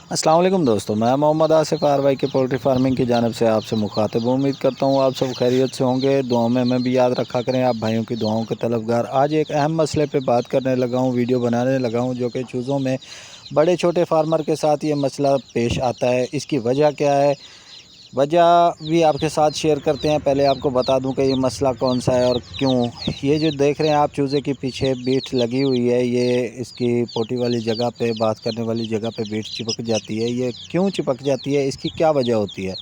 अस्सलाम वालेकुम दोस्तों, मैं मोहम्मद आसिफ आरवाई के पोल्ट्री फार्मिंग की जानिब से आपसे मुखातिब हूँ। उम्मीद करता हूँ आप सब खैरियत से होंगे। दुआओं में भी याद रखा करें, आप भाइयों की दुआओं के तलबगार। आज एक अहम मसले पे बात करने लगा हूँ, वीडियो बनाने लगा हूँ, जो कि चूज़ों में बड़े छोटे फार्मर के साथ ये मसला पेश आता है। इसकी वजह क्या है, वजह भी आपके साथ शेयर करते हैं। पहले आपको बता दूं कि ये मसला कौन सा है और क्यों। ये जो देख रहे हैं आप चूज़े के पीछे बीट लगी हुई है, ये इसकी पोटी वाली जगह पे, बात करने वाली जगह पे बीट चिपक जाती है। ये क्यों चिपक जाती है, इसकी क्या वजह होती है?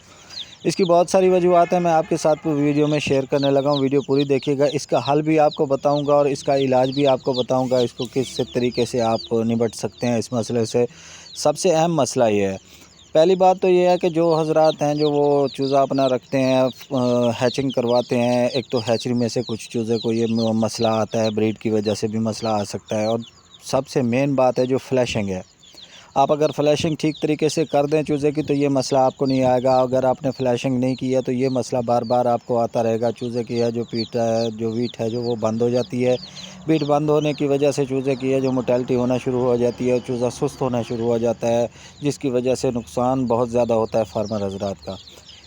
इसकी बहुत सारी वजूहत हैं, मैं आपके साथ वीडियो में शेयर करने लगा हूँ। वीडियो पूरी देखिएगा, इसका हल भी आपको बताऊँगा और इसका इलाज भी आपको बताऊँगा, इसको किस तरीके से आप निपट सकते हैं इस मसले से। सबसे अहम मसला ये है, पहली बात तो ये है कि जो हज़रात हैं, जो वो चूज़ा अपना रखते हैं, हैचिंग करवाते हैं। एक तो हैचरी में से कुछ चूज़े को ये मसला आता है, ब्रीड की वजह से भी मसला आ सकता है। और सबसे मेन बात है जो फ्लैशिंग है। आप अगर फ्लैशिंग ठीक तरीके से कर दें चूज़े की, तो ये मसला आपको नहीं आएगा। अगर आपने फ्लैशिंग नहीं की है तो ये मसला बार बार आपको आता रहेगा। चूज़े की है जो पीट है, जो वीट है, जो वो बंद हो जाती है। बीट बंद होने की वजह से चूज़े की है जो मोर्टेलिटी होना शुरू हो जाती है, चूज़ा सुस्त होना शुरू हो जाता है, जिसकी वजह से नुकसान बहुत ज़्यादा होता है फार्मर हज़रात का।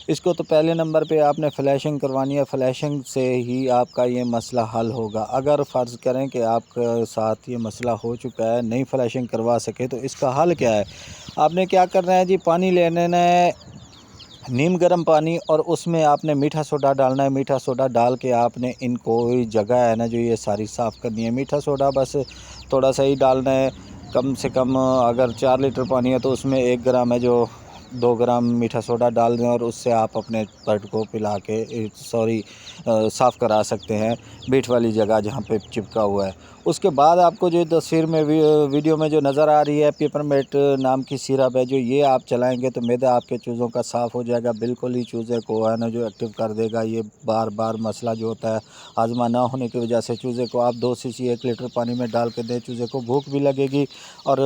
इसको तो पहले नंबर पे आपने फ्लैशिंग करवानी है। फ्लैशिंग से ही आपका ये मसला हल होगा। अगर फ़र्ज़ करें कि आपके साथ ये मसला हो चुका है, नहीं फ्लैशिंग करवा सके, तो इसका हल क्या है? आपने क्या करना है जी, पानी ले लेना है, नीम गर्म पानी, और उसमें आपने मीठा सोडा डालना है। मीठा सोडा डाल के आपने इनको जगह है ना जो ये सारी साफ़ करनी है। मीठा सोडा बस थोड़ा सा ही डालना है, कम से कम अगर 4 लीटर पानी है तो उसमें 1 ग्राम है जो 2 ग्राम मीठा सोडा डाल दें, और उससे आप अपने बर्ड को पिला के साफ़ करा सकते हैं बीट वाली जगह जहाँ पे चिपका हुआ है। उसके बाद आपको जो तस्वीर में वीडियो में जो नज़र आ रही है, पेपरमेट नाम की सिरप है, जो ये आप चलाएंगे तो मैदा आपके चूज़ों का साफ़ हो जाएगा। बिल्कुल ही चूज़े को है ना जो एक्टिव कर देगा। ये बार बार मसला जो होता है हाजमा ना होने की वजह से, चूज़े को आप 2 सीसी 1 लीटर पानी में डाल के दें, चूज़े को भूख भी लगेगी। और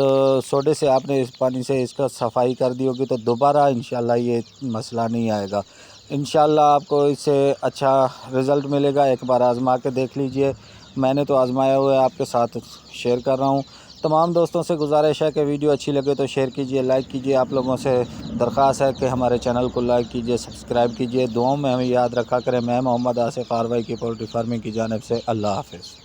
सोडे से आपने इस पानी से इसका सफाई कर दी होगी तो दोबारा इंशाल्लाह ये मसला नहीं आएगा। इंशाल्लाह आपको इससे अच्छा रिज़ल्ट मिलेगा। एक बार आज़मा के देख लीजिए। मैंने तो आज़माया हुआ है, आपके साथ शेयर कर रहा हूँ। तमाम दोस्तों से गुजारिश है कि वीडियो अच्छी लगे तो शेयर कीजिए, लाइक कीजिए। आप लोगों से दरख्वास्त है कि हमारे चैनल को लाइक कीजिए, सब्सक्राइब कीजिए। दुआओं में हमें याद रखा करें। मैं मोहम्मद आसिफ आरवाई की पोल्ट्री फार्मिंग की जानिब से। अल्लाह हाफ़िज़।